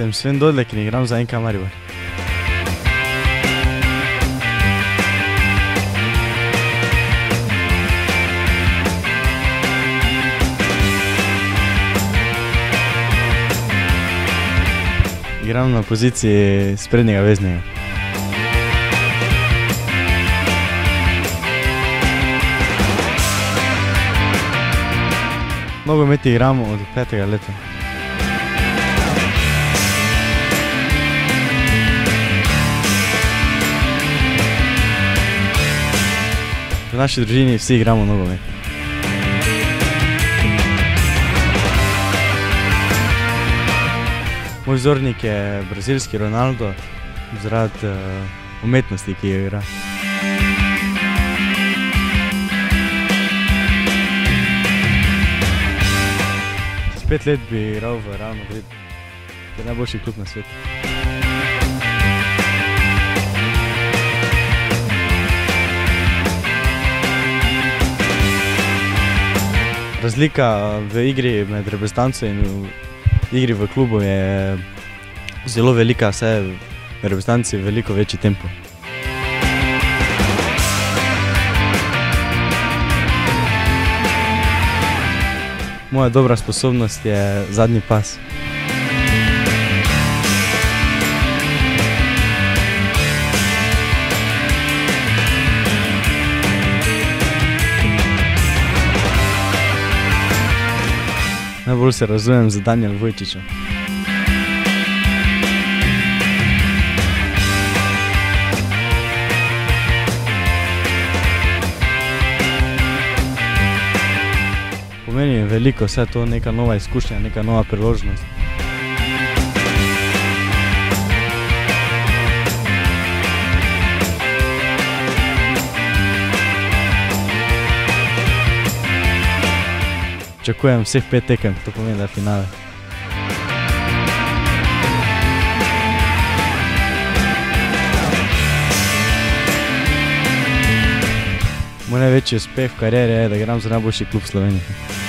Sem Sven Dodlek in igram za NK Maribor. Igram na poziciji sprednjega veznega. Nogomet igram od 5. leta. V naši družini vsi igramo nogomet. Moj vzornik je brazilski Ronaldo, zaradi umetnosti, ki jo igra. Čez 5 let bi igral v Real Madrid, ki je najboljši klub na svetu. Razlika v igri med reprezentanco in v igri v klubu je zelo velika, saj je v reprezentanci veliko večji tempo. Moja dobra sposobnost je zadnji pas. Najbolj se razumem z Danijel Vojčičem. Pomeni veliko, vse to neka nova izkušnja, neka nova priložnost. Pričakujem vseh 5 tekem, to pomeni, da je finale. Moj največji uspeh v karieri je, da igram za najboljši klub v Sloveniji.